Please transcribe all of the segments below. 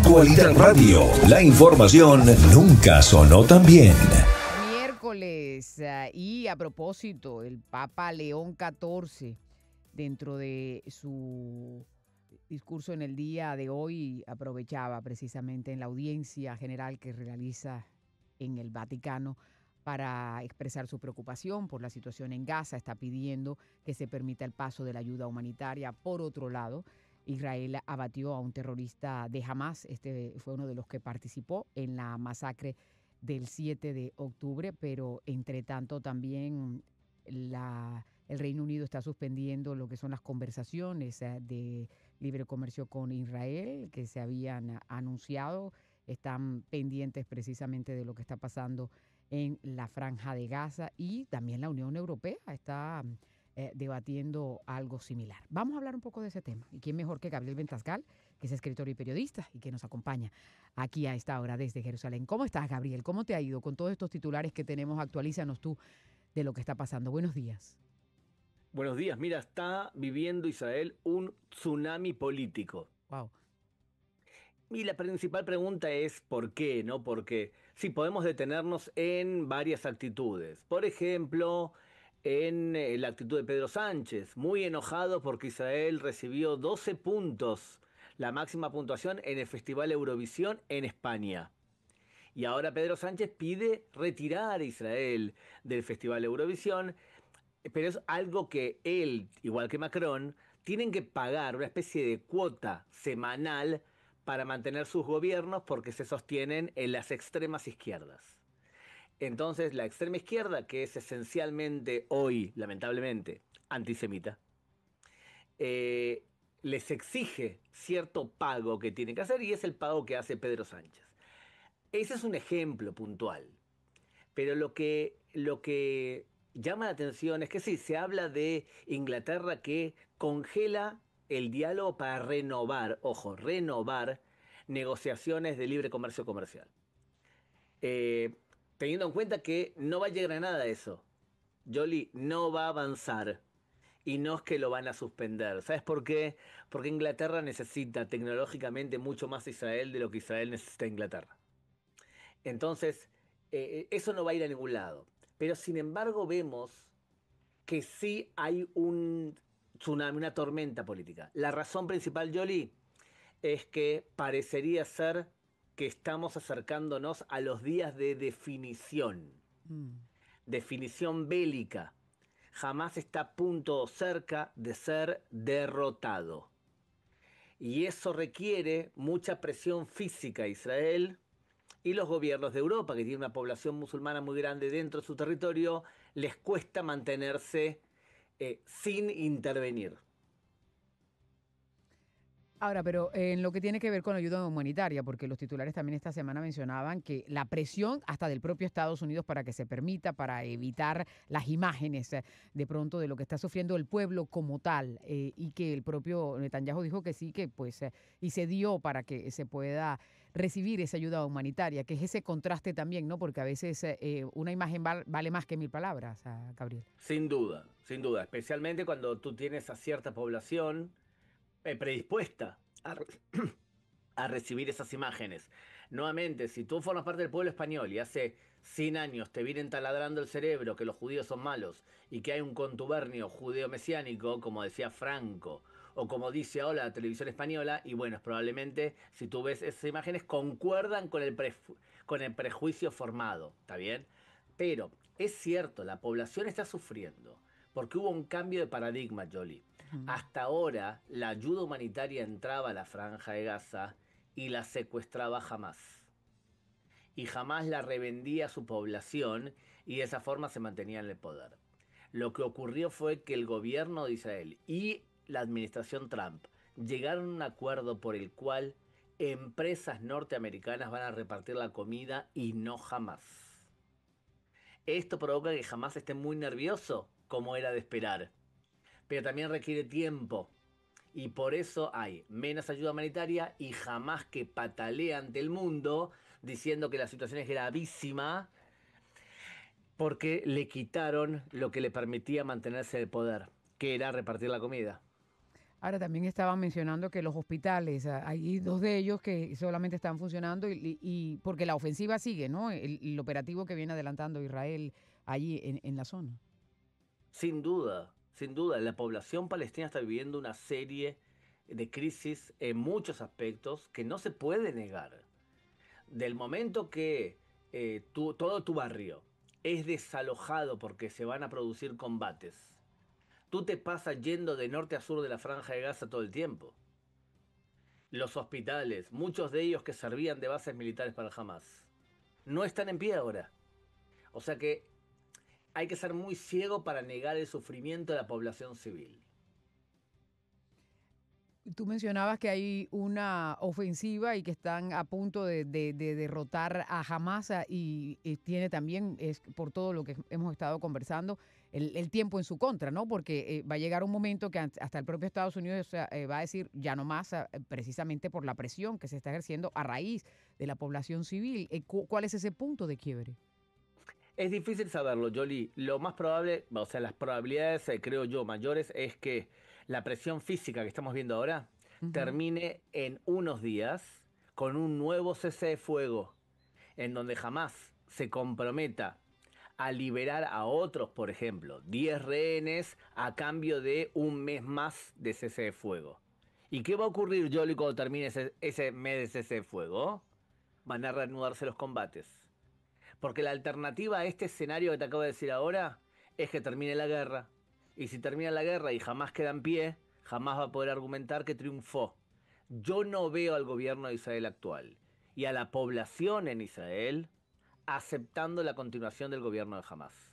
Actualidad Radio, la información nunca sonó tan bien. Miércoles, y a propósito, el Papa León XIV, dentro de su discurso en el día de hoy, aprovechaba precisamente en la audiencia general que realiza en el Vaticano para expresar su preocupación por la situación en Gaza. Está pidiendo que se permita el paso de la ayuda humanitaria. Por otro lado, Israel abatió a un terrorista de Hamas. Este fue uno de los que participó en la masacre del 7 de octubre, pero entre tanto también el Reino Unido está suspendiendo lo que son las conversaciones de libre comercio con Israel que se habían anunciado. Están pendientes precisamente de lo que está pasando en la Franja de Gaza, y también la Unión Europea está debatiendo algo similar. Vamos a hablar un poco de ese tema. ¿Y quién mejor que Gabriel Ventascal, que es escritor y periodista y que nos acompaña aquí a esta hora desde Jerusalén? ¿Cómo estás, Gabriel? ¿Cómo te ha ido con todos estos titulares que tenemos? Actualízanos tú de lo que está pasando. Buenos días. Buenos días. Mira, está viviendo Israel un tsunami político. Wow. Y la principal pregunta es ¿por qué? ¿No? Porque sí, podemos detenernos en varias actitudes. Por ejemplo, en la actitud de Pedro Sánchez, muy enojado porque Israel recibió 12 puntos, la máxima puntuación en el Festival Eurovisión en España. Y ahora Pedro Sánchez pide retirar a Israel del Festival Eurovisión, pero es algo que él, igual que Macron, tienen que pagar una especie de cuota semanal para mantener sus gobiernos porque se sostienen en las extremas izquierdas. Entonces, la extrema izquierda, que es esencialmente hoy, lamentablemente, antisemita, eh, les exige cierto pago que tienen que hacer, y es el pago que hace Pedro Sánchez. Ese es un ejemplo puntual. Pero lo que llama la atención es que sí, se habla de Inglaterra que congela el diálogo para renovar, ojo, renovar negociaciones de libre comercio comercial. Eh, Teniendo en cuenta que no va a llegar a nada eso. Jolie no va a avanzar. Y no es que lo van a suspender. ¿Sabes por qué? Porque Inglaterra necesita tecnológicamente mucho más Israel de lo que Israel necesita Inglaterra. Entonces, eso no va a ir a ningún lado. Pero sin embargo vemos que sí hay un tsunami, una tormenta política. La razón principal, Jolie, es que parecería ser que estamos acercándonos a los días de definición. Definición bélica. Jamás está a punto o cerca de ser derrotado. Y eso requiere mucha presión física a Israel, y los gobiernos de Europa, que tienen una población musulmana muy grande dentro de su territorio, les cuesta mantenerse sin intervenir. Ahora, pero en lo que tiene que ver con la ayuda humanitaria, porque los titulares también esta semana mencionaban que la presión hasta del propio Estados Unidos para que se permita, para evitar las imágenes de pronto de lo que está sufriendo el pueblo como tal, y que el propio Netanyahu dijo que sí, que pues, y se dio para que se pueda recibir esa ayuda humanitaria, que es ese contraste también, ¿no? Porque a veces una imagen vale más que 1000 palabras, Gabriel. Sin duda, especialmente cuando tú tienes a cierta población predispuesta a recibir esas imágenes. Nuevamente, si tú formas parte del pueblo español y hace 100 años te vienen taladrando el cerebro que los judíos son malos y que hay un contubernio judeo-mesiánico, como decía Franco, o como dice ahora la televisión española, y bueno, probablemente si tú ves esas imágenes concuerdan con el prejuicio formado, ¿está bien? Pero es cierto, la población está sufriendo porque hubo un cambio de paradigma, Jolie. Hasta ahora, la ayuda humanitaria entraba a la Franja de Gaza y la secuestraba Hamas. Y Hamas la revendía a su población, y de esa forma se mantenía en el poder. Lo que ocurrió fue que el gobierno de Israel y la administración Trump llegaron a un acuerdo por el cual empresas norteamericanas van a repartir la comida y no Hamas. Esto provoca que Hamas esté muy nervioso, como era de esperar, pero también requiere tiempo. Y por eso hay menos ayuda humanitaria y Hamas que patalea ante el mundo diciendo que la situación es gravísima porque le quitaron lo que le permitía mantenerse en el poder, que era repartir la comida. Ahora también estaban mencionando que los hospitales, hay dos de ellos que solamente están funcionando y porque la ofensiva sigue, ¿no? El operativo que viene adelantando Israel allí en la zona. Sin duda, la población palestina está viviendo una serie de crisis en muchos aspectos que no se puede negar. Del momento que todo tu barrio es desalojado porque se van a producir combates, tú te pasas yendo de norte a sur de la Franja de Gaza todo el tiempo. Los hospitales, muchos de ellos que servían de bases militares para Hamas, no están en pie ahora. O sea que hay que ser muy ciego para negar el sufrimiento de la población civil. Tú mencionabas que hay una ofensiva y que están a punto de derrotar a Hamas y tiene también, es por todo lo que hemos estado conversando, el tiempo en su contra, ¿no? Porque va a llegar un momento que hasta el propio Estados Unidos va a decir ya no más, precisamente por la presión que se está ejerciendo a raíz de la población civil. ¿Cuál es ese punto de quiebre? Es difícil saberlo, Jolie. Lo más probable, o sea, las probabilidades, creo yo, mayores es que la presión física que estamos viendo ahora Ujú. termine en unos días con un nuevo cese de fuego, en donde jamás se comprometa a liberar a otros, por ejemplo, 10 rehenes a cambio de un mes más de cese de fuego. ¿Y qué va a ocurrir, Jolie, cuando termine ese mes de cese de fuego? Van a reanudarse los combates. Porque la alternativa a este escenario que te acabo de decir ahora es que termine la guerra. Y si termina la guerra y jamás queda en pie, jamás va a poder argumentar que triunfó. Yo no veo al gobierno de Israel actual y a la población en Israel aceptando la continuación del gobierno de Hamas.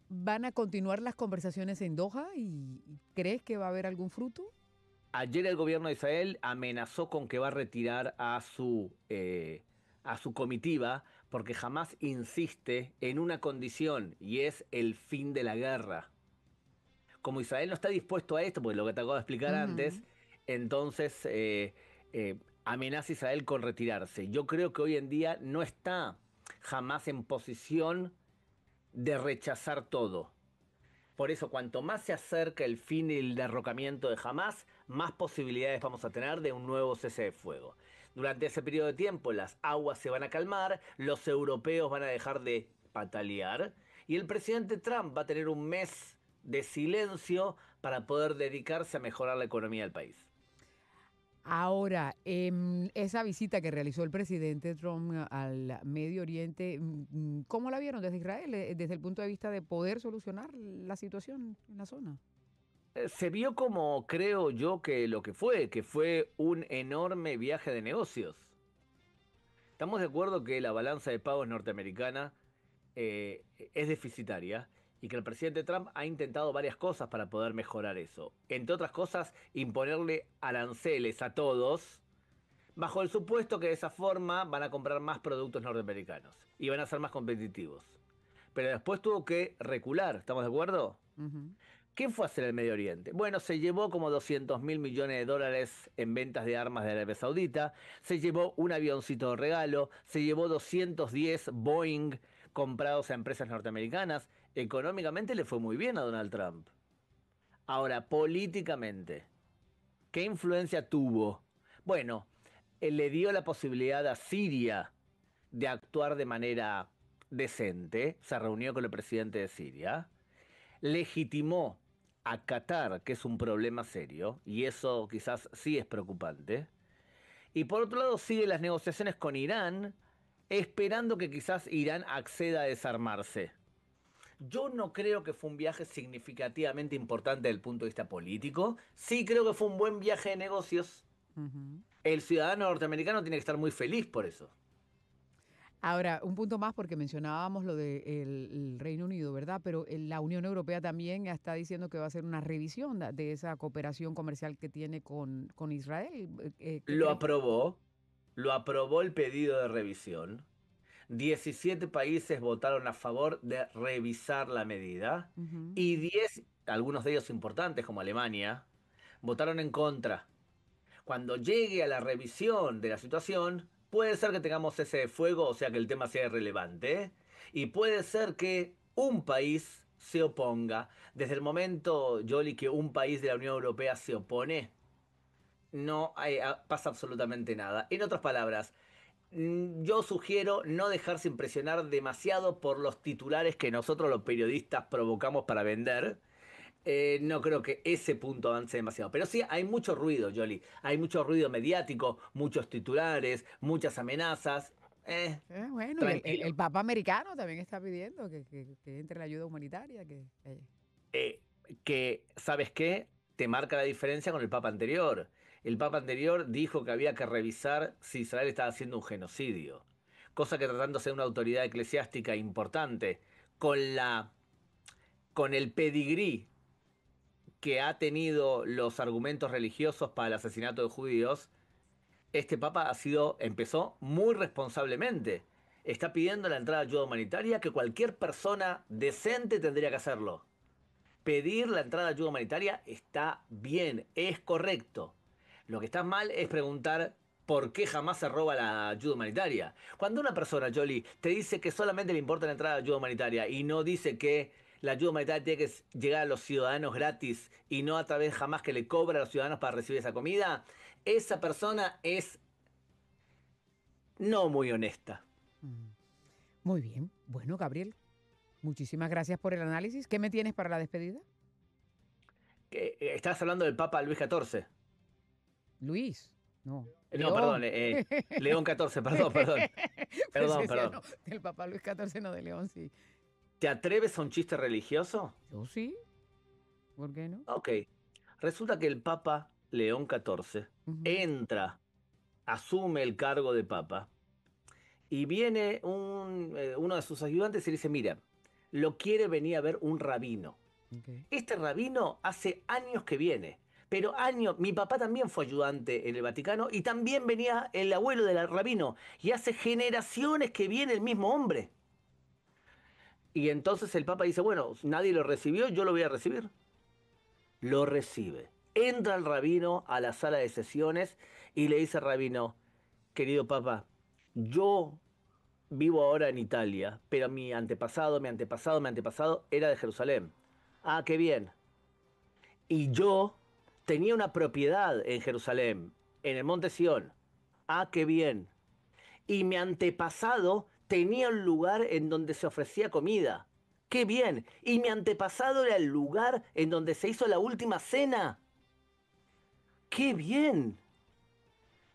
¿Van a continuar las conversaciones en Doha y crees que va a haber algún fruto? Ayer el gobierno de Israel amenazó con que va a retirar a su comitiva porque jamás insiste en una condición y es el fin de la guerra. Como Israel no está dispuesto a esto, porque lo que te acabo de explicar antes, Ujú. entonces amenaza a Israel con retirarse. Yo creo que hoy en día no está jamás en posición de rechazar todo. Por eso, cuanto más se acerca el fin y el derrocamiento de Hamas, más posibilidades vamos a tener de un nuevo cese de fuego. Durante ese periodo de tiempo, las aguas se van a calmar, los europeos van a dejar de patalear y el presidente Trump va a tener un mes de silencio para poder dedicarse a mejorar la economía del país. Ahora, esa visita que realizó el presidente Trump al Medio Oriente, ¿cómo la vieron desde Israel, desde el punto de vista de poder solucionar la situación en la zona? Se vio como creo yo que fue un enorme viaje de negocios. Estamos de acuerdo que la balanza de pagos norteamericana es deficitaria y que el presidente Trump ha intentado varias cosas para poder mejorar eso. Entre otras cosas, imponerle aranceles a todos, bajo el supuesto que de esa forma van a comprar más productos norteamericanos y van a ser más competitivos. Pero después tuvo que recular, ¿estamos de acuerdo? Ujú. ¿Qué fue a hacer el Medio Oriente? Bueno, se llevó como 200.000 millones de dólares en ventas de armas de Arabia Saudita, se llevó un avioncito de regalo, se llevó 210 Boeing comprados a empresas norteamericanas. Económicamente le fue muy bien a Donald Trump. Ahora, políticamente, ¿qué influencia tuvo? Bueno, él le dio la posibilidad a Siria de actuar de manera decente, se reunió con el presidente de Siria, legitimó a Qatar, que es un problema serio, y eso quizás sí es preocupante. Y por otro lado sigue las negociaciones con Irán, esperando que quizás Irán acceda a desarmarse. Yo no creo que fue un viaje significativamente importante desde el punto de vista político. Sí creo que fue un buen viaje de negocios. Ujú. El ciudadano norteamericano tiene que estar muy feliz por eso. Ahora, un punto más porque mencionábamos lo del el Reino Unido, ¿verdad? Pero la Unión Europea también está diciendo que va a hacer una revisión de esa cooperación comercial que tiene con Israel. ¿Qué Lo crees? aprobó, lo aprobó el pedido de revisión. 17 países votaron a favor de revisar la medida Ujú. y 10, algunos de ellos importantes como Alemania, votaron en contra. Cuando llegue a la revisión de la situación, puede ser que tengamos cese de fuego, o sea que el tema sea irrelevante, y puede ser que un país se oponga. Desde el momento, Yoli, que un país de la Unión Europea se opone, no pasa absolutamente nada. En otras palabras, yo sugiero no dejarse impresionar demasiado por los titulares que nosotros los periodistas provocamos para vender. No creo que ese punto avance demasiado. Pero sí, hay mucho ruido, Jolly. Hay mucho ruido mediático, muchos titulares, muchas amenazas. Bueno, y Tranquilo. el Papa americano también está pidiendo que entre la ayuda humanitaria. Eh, que, ¿sabes qué? Te marca la diferencia con el Papa anterior. El Papa anterior dijo que había que revisar si Israel estaba haciendo un genocidio. Cosa que tratándose de una autoridad eclesiástica importante, con con el pedigrí que ha tenido los argumentos religiosos para el asesinato de judíos, este papa empezó muy responsablemente. Está pidiendo la entrada de ayuda humanitaria que cualquier persona decente tendría que hacerlo. Pedir la entrada de ayuda humanitaria está bien, es correcto. Lo que está mal es preguntar por qué jamás se roba la ayuda humanitaria. Cuando una persona, Jolie, te dice que solamente le importa la entrada de ayuda humanitaria y no dice que la ayuda humanitaria tiene que llegar a los ciudadanos gratis y no a través jamás que le cobra a los ciudadanos para recibir esa comida, esa persona es no muy honesta. Mm. Muy bien. Bueno, Gabriel, muchísimas gracias por el análisis. ¿Qué me tienes para la despedida? Estás hablando del Papa Luis XIV. Luis. No, No, perdón, León. León XIV, perdón, perdón. Pues Perdón, decía, perdón. no, del Papa Luis XIV, no de León, sí. ¿Te atreves a un chiste religioso? Yo sí, ¿por qué no? Ok. Resulta que el Papa León XIV Ujú. entra, asume el cargo de Papa, y viene uno de sus ayudantes y le dice, mira, lo quiere venir a ver un rabino. Ok. Este rabino hace años que viene, pero años, mi papá también fue ayudante en el Vaticano y también venía el abuelo del rabino, y hace generaciones que viene el mismo hombre. Y entonces el Papa dice, bueno, nadie lo recibió, yo lo voy a recibir. Lo recibe. Entra el rabino a la sala de sesiones y le dice al rabino, querido Papa, yo vivo ahora en Italia, pero mi antepasado era de Jerusalén. Ah, qué bien. Y yo tenía una propiedad en Jerusalén, en el monte Sión. Ah, qué bien. Y mi antepasado tenía un lugar en donde se ofrecía comida. ¡Qué bien! Y mi antepasado era el lugar en donde se hizo la última cena. ¡Qué bien!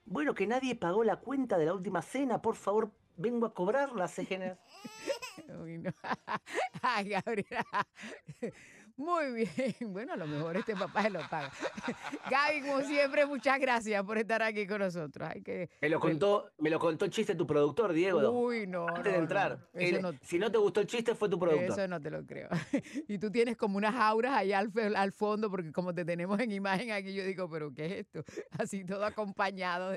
Bueno, que nadie pagó la cuenta de la última cena. Por favor, vengo a cobrarla, Cegenes. Uy, no. Ay, Gabriela. Muy bien. Bueno, a lo mejor este papá se lo paga. Gaby, como siempre, muchas gracias por estar aquí con nosotros. Hay que... Me lo contó el chiste tu productor, Diego. Uy, no, Antes de no, no. entrar. Si no te gustó el chiste, fue tu productor. Eso no te lo creo. Y tú tienes como unas auras allá al fondo, porque como te tenemos en imagen aquí, yo digo, ¿pero qué es esto? Así todo acompañado.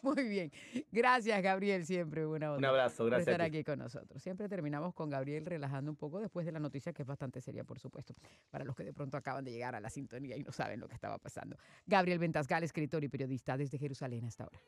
Muy bien. Gracias, Gabriel, siempre buena Un onda abrazo, por gracias a estar ti. aquí con nosotros. Siempre terminamos con Gabriel relajando un poco después de la noticia, que es bastante seria, por supuesto, para los que de pronto acaban de llegar a la sintonía y no saben lo que estaba pasando. Gabriel Ventasgal, escritor y periodista desde Jerusalén hasta ahora.